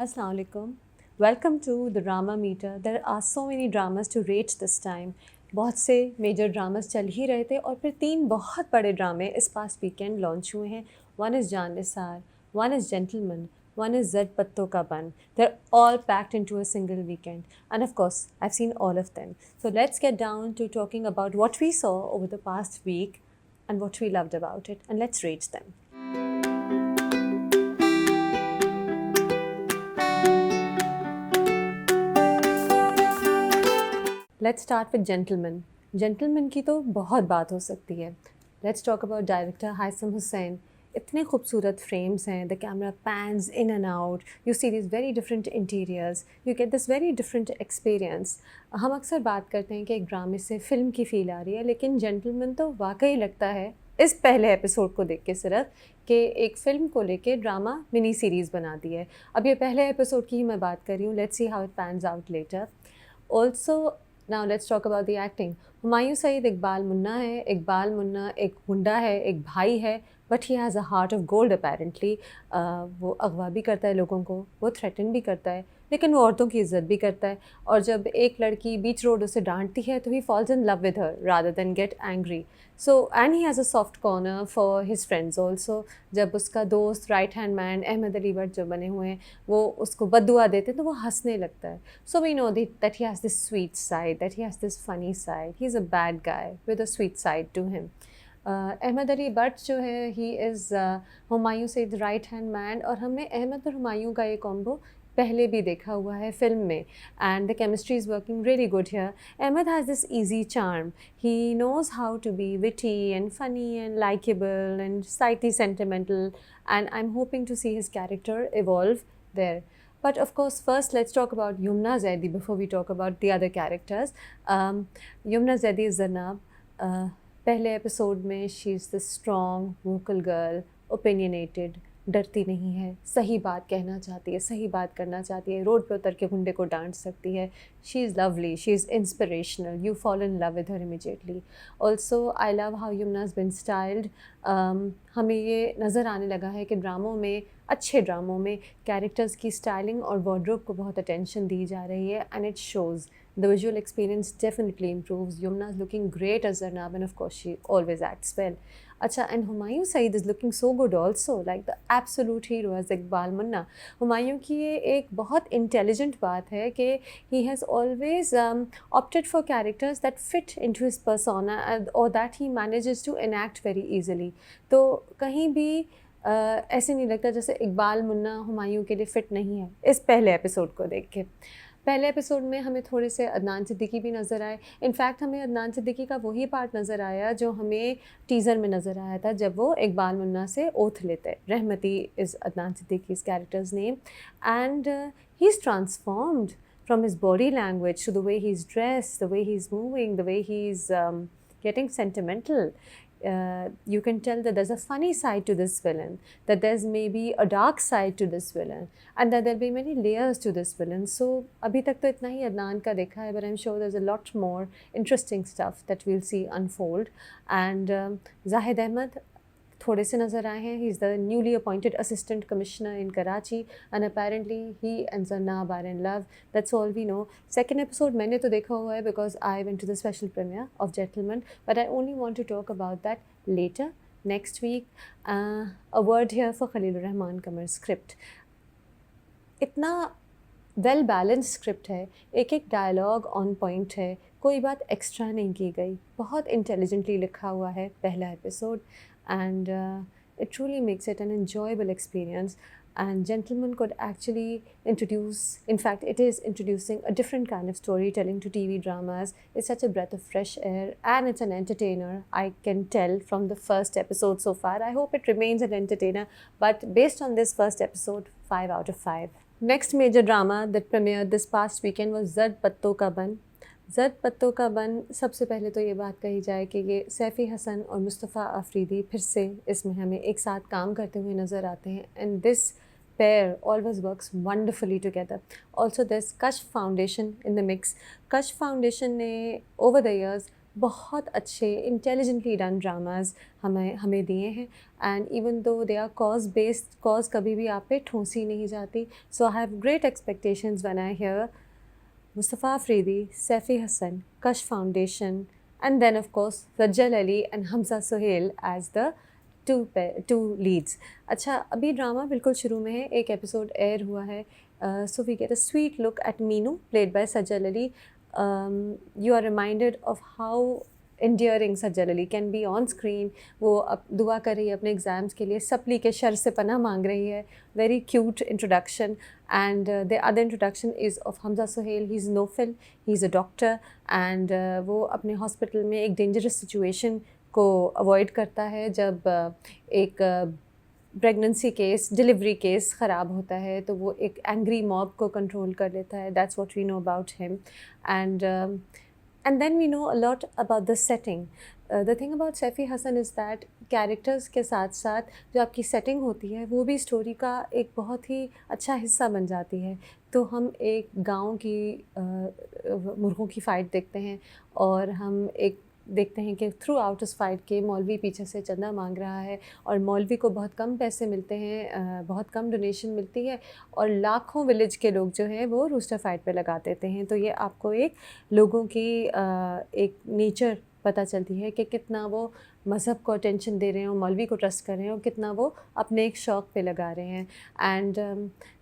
Assalamu alaikum. Welcome to the Drama Meter. There are so many dramas to rate this time. बहुत से major dramas चल ही रहे थे और फिर तीन बहुत बड़े ड्रामे इस पास्ट वीकेंड लॉन्च हुए हैं. वन इज़ जान Nisar, one is gentleman, one is Zed Patto Ka Ban. They're all packed into a single weekend. And of course, I've seen all of them. So let's get down to talking about what we saw over the past week and what we loved about it. And let's rate them. Let's start with Gentleman. Gentleman की तो बहुत बात हो सकती है. Let's talk about director Haitham Hussain. इतने खूबसूरत frames हैं. The camera pans in and out. You see these very different interiors. You get this very different experience. हम अक्सर बात करते हैं कि एक ड्रामे से फिल्म की फील आ रही है, लेकिन Gentleman तो वाकई लगता है इस पहले एपिसोड को देख के सिर्फ कि एक फ़िल्म को लेके ड्रामा मिनी सीरीज़ बना दी है. अब ये पहले एपिसोड की ही मैं बात कर रही हूँ. Let's see how it pans out later. Also now let's talk about the acting. Humayun Saeed Iqbal Munna है. इकबाल मुन्ना एक गुंडा है, एक भाई है, but he has a heart of gold apparently. वो अगवा भी करता है लोगों को, वो थ्रेटन भी करता है, लेकिन वो औरतों की इज़्ज़त भी करता है. और जब एक लड़की बीच रोड उसे डांटती है तो he falls in love with her rather than get angry. So and he has a soft corner for his friends also. जब उसका दोस्त right hand man Ahmed Ali Bhatt जो बने हुए हैं वो उसको बद्दुआ देते हैं तो वो हंसने लगता है. So we know that he has this sweet side, that he has this funny side. He is a bad guy with a sweet side to him. Ahmed Ali Bhatt जो है he is Humayun Saeed right hand man. और हमने अहमद और हुमायूं का ये combo पहले भी देखा हुआ है फिल्म में, and the chemistry is working really good here. Ahmed has this easy charm. He knows how to be witty and funny and likable and slightly sentimental, and I'm hoping to see his character evolve there. But of course, first let's talk about Yumna Zaidi before we talk about the other characters. Yumna Zaidi is Zanab. पहले episode में she is the strong vocal girl, opinionated, डरती नहीं है, सही बात कहना चाहती है, सही बात करना चाहती है, रोड पे उतर के गुंडे को डांट सकती है. She is lovely, she is inspirational. You fall in love with her immediately. Also I love how Yamuna has been styled. हमें ये नज़र आने लगा है कि ड्रामों में, अच्छे ड्रामों में कैरेक्टर्स की स्टाइलिंग और वार्डरोब को बहुत अटेंशन दी जा रही है, and it shows. The visual experience definitely improves. Yumna is looking great as Zarnab, and of course she always acts well. Acha, and Humayun Saeed is looking so good also, like the absolute hero as Iqbal Munna. Humayun की ये एक बहुत intelligent बात है कि he has always opted for characters that fit into his persona or that he manages to enact very easily. तो कहीं भी ऐसे नहीं लगता जैसे इकबाल मुन्ना हुमायूं के लिए फ़िट नहीं है इस पहले एपिसोड को देख के. पहले एपिसोड में हमें थोड़े से अदनान सिद्दीकी भी नज़र आए. इनफैक्ट हमें अदनान सिद्दीकी का वही पार्ट नज़र आया जो हमें टीज़र में नज़र आया था जब वो इकबाल मुन्ना से ओथ लेते. Rehmati is Adnan Siddiqui's character's name, and he's transformed from his body language to the way he's dressed, the way he's moving, the way he's getting sentimental. You can tell that there's a funny side to this villain, that there's maybe a dark side to this villain, and that there'll be many layers to this villain. So अभी तक तो इतना ही अदनान का देखा है, but I'm sure there's a lot more interesting stuff that we'll see unfold. And Zahid Ahmed थोड़े से नज़र आए हैं. He is the newly appointed assistant commissioner in Karachi, and apparently he and Zarnab are in love. That's all we know. Second episode मैंने तो देखा हुआ है because I went to the special premiere of Gentleman, but I only want to talk about that later next week. A word here for Khalilur Rehman Qamar. Script इतना well balance script है, एक एक dialogue on point है, कोई बात extra नहीं की गई, बहुत इंटेलिजेंटली लिखा हुआ है पहला episode, and it truly makes it an enjoyable experience. And Gentleman could actually introduce, in fact it is introducing a different kind of storytelling to TV dramas. It's such a breath of fresh air, and it's an entertainer. I can tell from the first episode so far. I hope it remains an entertainer, but based on this first episode, 5 out of 5. Next major drama that premiered this past weekend was Zed Patto Ka Ban. ज़द Patton का बन. सबसे पहले तो ये बात कही जाए कि ये सैफ़ी हसन और मुस्तफ़ा अफरीदी फिर से इसमें हमें एक साथ काम करते हुए नज़र आते हैं, and this pair always works wonderfully together. Also there's Kashf Foundation in the mix. Kashf Foundation ने over the years बहुत अच्छे इंटेलिजेंटली डन ड्रामाज हमें दिए हैं, and even though they are cause based, cause कभी भी आप पे ठूंसी नहीं जाती. So I have great expectations when I hear Mustafa Afridi, Saifi Hassan, Kash Foundation, and then of course Rajal Ali and Hamza Sohail as the two leads. अच्छा, अभी drama बिल्कुल शुरू में है, एक एपिसोड एयर हुआ है. So we get a sweet look at Meenu played by Sajal Ali. You are reminded of how endearing Sajal Ali can be on screen. वो अब दुआ कर रही है अपने एग्ज़ाम्स के लिए, सप्ली के शर से पनाह मांग रही है. Very cute introduction. And the other introduction is of Hamza Sohail. He's Nofil, he's a doctor, and वो अपने हॉस्पिटल में एक dangerous situation को avoid करता है जब एक प्रेगनेंसी केस, डिलीवरी केस ख़राब होता है, तो वो एक एंग्री मॉब को कंट्रोल कर लेता है. That's what we know about him. And then we know a lot about the setting. The thing about Saife Hassan is that characters के साथ साथ जो आपकी सेटिंग होती है वो भी स्टोरी का एक बहुत ही अच्छा हिस्सा बन जाती है. तो हम एक गांव की मुर्गों की फ़ाइट देखते हैं, और हम एक देखते हैं कि थ्रू आउट उस फाइट के मौलवी पीछे से चंदा मांग रहा है, और मौलवी को बहुत कम पैसे मिलते हैं, बहुत कम डोनेशन मिलती है, और लाखों विलेज के लोग जो हैं वो रूस्टर फाइट पे लगा देते हैं. तो ये आपको एक लोगों की एक नेचर पता चलती है कि कितना वो मज़हब को अटेंशन दे रहे हैं और मौलवी को ट्रस्ट कर रहे हैं, और कितना वो अपने एक शौक़ पे लगा रहे हैं. And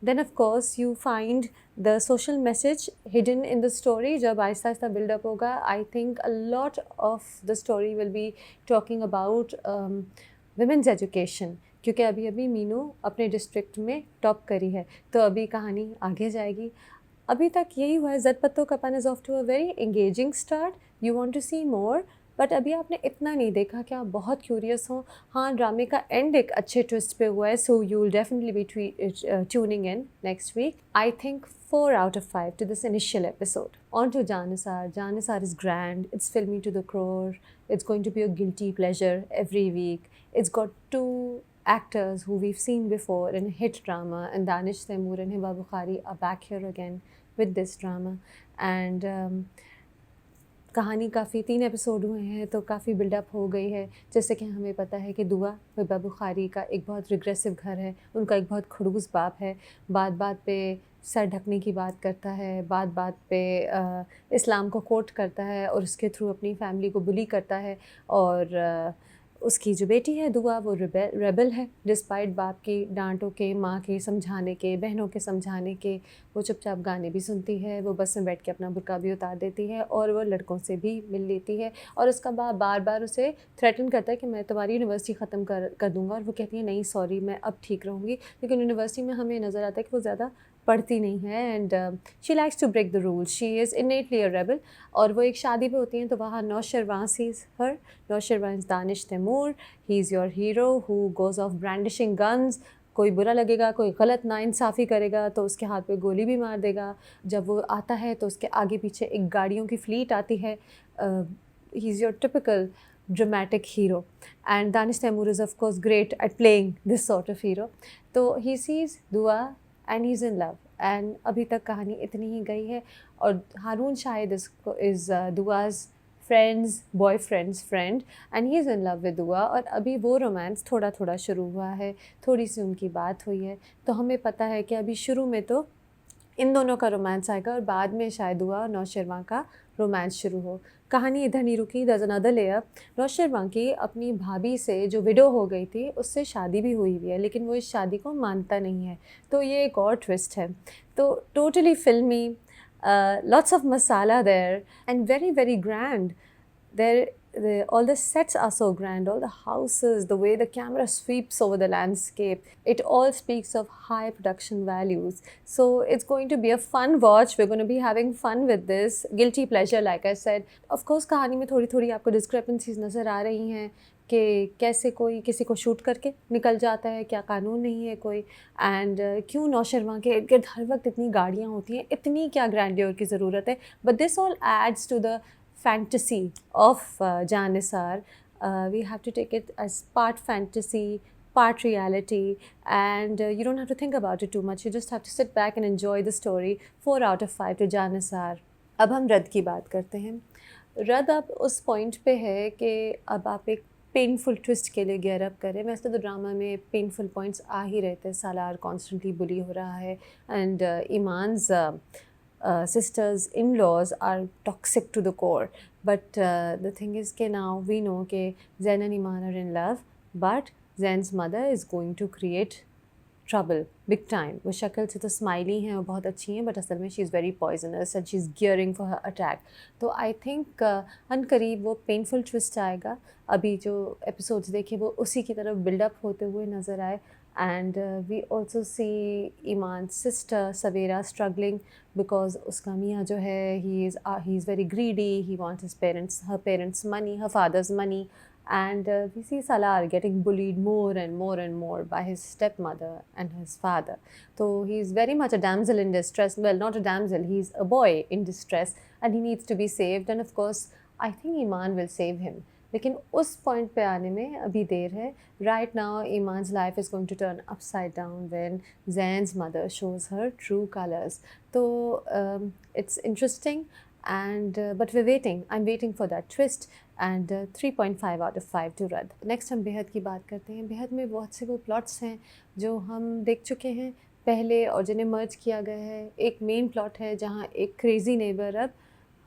then of course you find the social message hidden in the story. जब आहिस्ता आहिस्ता बिल्डअप होगा, I think a lot of the story will be talking about women's education, क्योंकि अभी अभी मीनू अपने डिस्ट्रिक्ट में टॉप करी है, तो अभी कहानी आगे जाएगी. अभी तक यही हुआ है. ज़द Patton ka Bunn is off to a very engaging start. You want to see more, but अभी आपने इतना नहीं देखा कि आप बहुत क्यूरियस हो. हाँ, ड्रामे का एंड एक अच्छे ट्विस्ट पे हुआ है, so you will definitely be tuning in next week. I think 4 out of 5 to this initial episode. On to Janisar. Janisar is grand. It's filmy to the core. It's going to be a guilty pleasure every week. It's got 2 actors who we've seen before in hit drama, and Danish Taimur and Hiba Bukhari are back here again with this drama. And कहानी काफ़ी 3 episode हुए हैं, तो काफ़ी buildup हो गई है. जैसे कि हमें पता है कि दुआ हिबा बुखारी का एक बहुत रिग्रेसिव घर है, उनका एक बहुत खड़ूस बाप है, बात बात पे सर ढकने की बात करता है, बात बात पे इस्लाम को कोट करता है, और उसके थ्रू अपनी फैमिली को बुली करता है. और उसकी जो बेटी है दुआ, वो रेबल है. डिस्पाइट बाप की डांटों के, माँ के समझाने के, बहनों के समझाने के, वो चुपचाप गाने भी सुनती है, वो बस में बैठ के अपना बुर्का भी उतार देती है, और वो लड़कों से भी मिल लेती है. और उसका बाप बार बार उसे थ्रेटन करता है कि मैं तुम्हारी यूनिवर्सिटी ख़त्म कर दूँगा, और वो कहती है नहीं सॉरी, मैं अब ठीक रहूँगी. लेकिन यूनिवर्सिटी में हमें नज़र आता है कि वो ज़्यादा पढ़ती नहीं है, and she likes to break the rules. She is innately a rebel. और वो एक शादी पे होती हैं, तो वहाँ Nausherwan sees her. Nausherwan is Danish Taimoor. He is your hero who goes off brandishing guns. कोई बुरा लगेगा, कोई गलत नाइंसाफ़ी करेगा तो उसके हाथ पे गोली भी मार देगा. जब वो आता है तो उसके आगे पीछे एक गाड़ियों की फ्लीट आती है. He is your typical dramatic hero, and Danish Taimur is of course great at playing this sort of hero. तो he sees Dua and he's in love, and अभी तक कहानी इतनी ही गई है. और हारून Shahid is Dua's boyfriend's friend, and he is in love with Dua. और अभी वो रोमांस थोड़ा थोड़ा शुरू हुआ है, थोड़ी सी उनकी बात हुई है, तो हमें पता है कि अभी शुरू में तो इन दोनों का रोमांस आएगा, और बाद में शायद दुआ और नौशरवां का रोमांस शुरू हो. कहानी इधर नहीं रुकी. there's another layer. नौशरवां की अपनी भाभी से जो विडो हो गई थी, उससे शादी भी हुई है, लेकिन वो इस शादी को मानता नहीं है, तो ये एक और ट्विस्ट है. तो टोटली फिल्मी, lots of masala there, and very very grand. All the sets are so grand, all the houses, the way the camera sweeps over the landscape, it all speaks of high production values. So it's going to be a fun watch. We're going to be having fun with this. Guilty pleasure, like I said. Of course कहानी में थोड़ी थोड़ी आपको discrepancies नज़र आ रही हैं कि कैसे कोई किसी को शूट करके निकल जाता है, क्या कानून नहीं है कोई, एंड क्यों नौशरवां के इर्द गिर्द हर वक्त इतनी गाड़ियाँ होती हैं, इतनी क्या ग्रैंडियर की ज़रूरत है. But this all adds to the fantasy of Janisar. We have to take it as part fantasy, part reality, and you don't have to think about it too much. You just have to sit back and enjoy the story. 4 out of 5 to Janisar. अब हम रद्द की बात करते हैं. रद अब उस पॉइंट पे है कि अब आप एक पेनफुल ट्विस्ट के लिए गियर अप करें। वैसे तो ड्रामा में पेनफुल पॉइंट्स आ ही रहते हैं, सालार कॉन्स्टेंटली बुली हो रहा है and ईमान's sisters in-laws are toxic to the core, but the thing is कि now we know कि Zain and Iman are in love, but Zain's mother is going to create trouble big time. वो शक्ल से तो smiley हैं और बहुत अच्छी हैं, बट असल में she is very poisonous and she is gearing for her attack. तो आई थिंक अनकरीब वो पेनफुल ट्विस्ट आएगा। अभी जो एपिसोड्स देखे वो उसी की तरफ बिल्डअप होते हुए नज़र आए। And we also see Eman sister Savera struggling because उसका मियाँ जो है he is very greedy, he wants her parents money, her father's money, and we see Salar getting bullied more and more by his stepmother and his father. So he's very much a damsel in distress. Well, not a damsel, he's a boy in distress and he needs to be saved. And of course, I think Iman will save him. लेकिन उस point पे आने में अभी देर है. Right now, Iman's life is going to turn upside down when Zain's mother shows her true colors. So it's interesting. And but we're waiting. I'm waiting for that twist. And 3.5 out of 5 to रद्द. Next हम बेहद की बात करते हैं. बेहद में बहुत से वो प्लॉट्स हैं जो हम देख चुके हैं पहले और जिन्हें मर्ज किया गया है. एक मेन प्लॉट है जहाँ एक क्रेज़ी नेबर अब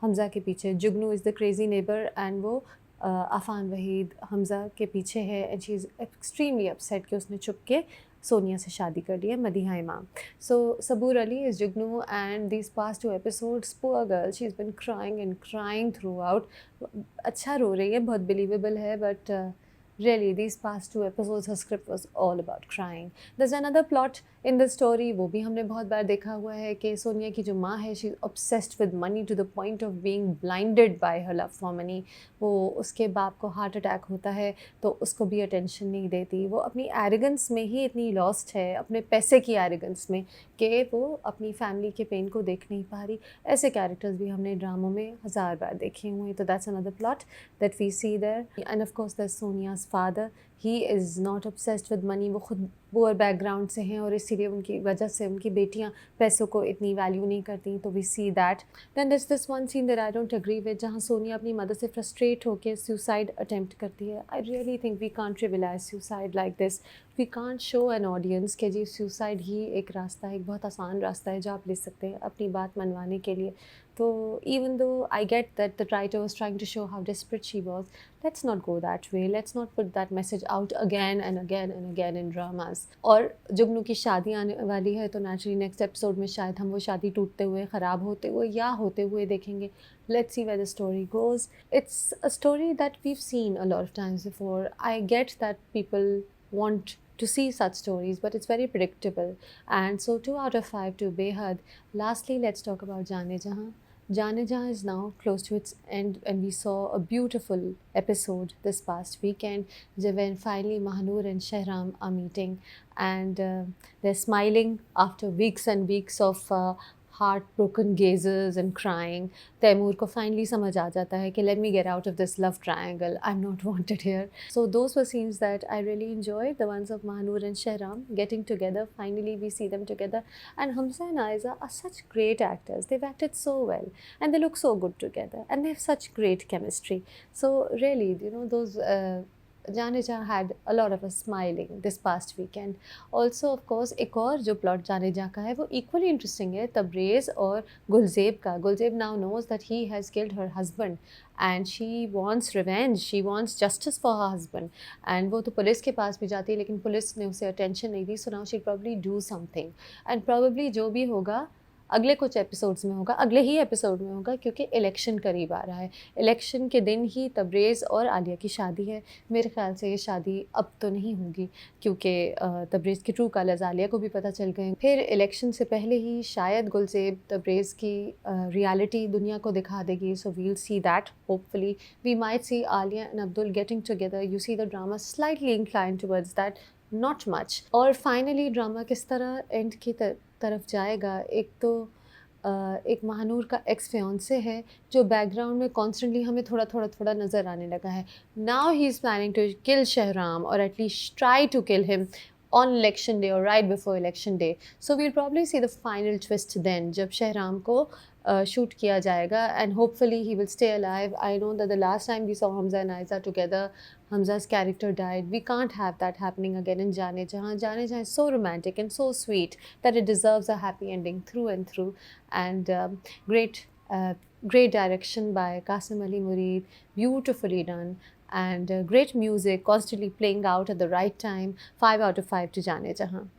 हमज़ा के पीछे, जुगनू is the crazy neighbour and वो अफ़ान वहीद हमज़ा के पीछे है and she is extremely upset कि उसने छुप के सोनिया से शादी कर ली है, मदीहा इमाम. So Sabur Ali is Jugnu, and these past 2 episodes, poor girl, she's been crying and crying throughout. अच्छा रो रही है, बहुत believable है, but really these past 2 episodes her script was all about crying. There's another plot in the story, वो भी हमने बहुत बार देखा हुआ है कि सोनिया की जो माँ है, she's obsessed with money to the point of being blinded by her love for money. वो उसके बाप को हार्ट अटैक होता है तो उसको भी अटेंशन नहीं देती. वो अपनी एरोगेंस में ही इतनी लॉस्ट है, अपने पैसे की एरोगेंस में, कि वो अपनी फैमिली के पेन को देख नहीं पा रही. ऐसे कैरेक्टर्स भी हमने ड्रामों में 1000 बार देखे हुए हैं. तो that's another plot that we see there. And of course that's Sonia's father. He is not obsessed with money. वो खुद पुअर बैकग्राउंड से हैं और इसीलिए उनकी वजह से उनकी बेटियां पैसों को इतनी वैल्यू नहीं करती. तो we see that. Then this this one scene that I don't agree with, जहाँ सोनिया अपनी मदर से फ्रस्ट्रेट होकर सुसाइड अटेम्प्ट करती है. I really think we can't trivialize suicide like this. We can't show an audience कि जी suicide ही एक रास्ता है, एक बहुत आसान रास्ता है जो आप ले सकते हैं अपनी बात मनवाने के लिए. तो even though I get that the writer was trying to show how desperate she was, let's not go that way. Let's not put that message out again and again and again in dramas. और जुगनू की शादी आने वाली है तो naturally next episode में शायद हम वो शादी टूटते हुए, ख़राब होते हुए या होते हुए देखेंगे. Let's see where the story goes. It's a story that we've seen a lot of times before. I get that people want to see such stories, but it's very predictable. And so 2 out of 5 to Behad. Lastly, let's talk about Jaane Jahan. Jaane Jahan is now close to its end, and we saw a beautiful episode this past weekend when finally Mahanur and Shahram are meeting, and they're smiling after weeks and weeks of heartbroken gazes and crying. Taimur को finally समझ आ जाता है कि let me get out of this love triangle. I'm not wanted here. So those were scenes that I really enjoyed. The ones of Mahanur and Shahram getting together. Finally we see them together. And Hamza and Aiza are such great actors. They've acted so well. And they look so good together. And they have such great chemistry. So really, you know, those... जाने जहाँ had a lot of us smiling this past weekend. Also of course एक और जो plot जाने जहाँ का है वो equally interesting है. तब्रेज़ और गुलज़ेब का. Gulzeb now knows that he has killed her husband and she wants revenge. She wants justice for her husband. And वो तो पुलिस के पास भी जाती है लेकिन पुलिस ने उसे attention नहीं दी. So now she'll probably do something. And probably जो भी होगा अगले कुछ एपिसोड्स में होगा, अगले ही एपिसोड में होगा, क्योंकि इलेक्शन करीब आ रहा है. इलेक्शन के दिन ही तब्रेज़ और आलिया की शादी है. मेरे ख्याल से ये शादी अब तो नहीं होगी क्योंकि तब्रेज़ के ट्रू कलर्स आलिया को भी पता चल गए. फिर इलेक्शन से पहले ही शायद गुलज़ेब तब्रेज़ की रियलिटी दुनिया को दिखा देगी. So we'll see that hopefully. We might see Alia and Abdul getting together. You see the drama slightly incline towards that, not much. और फाइनली ड्रामा किस तरह एंड की तरफ जाएगा. एक तो एक महानूर का एक्स फियांसे है जो बैकग्राउंड में कॉन्स्टेंटली हमें थोड़ा नज़र आने लगा है. Now he is planning to kill Shahram और at least try to kill him. on election day or right before election day. So we'll probably see the final twist then, जब शहराम को shoot किया जाएगा, and hopefully he will stay alive. I know that the last time we saw Hamza and Aiza together, Hamza's character died. We can't have that happening again in Jaane Jahan. Jaane Jahan is so romantic and so sweet that it deserves a happy ending through and through. And great direction by Qasim Ali Murid, beautifully done, and great music constantly playing out at the right time. 5 out of 5 to Jaane Jahan.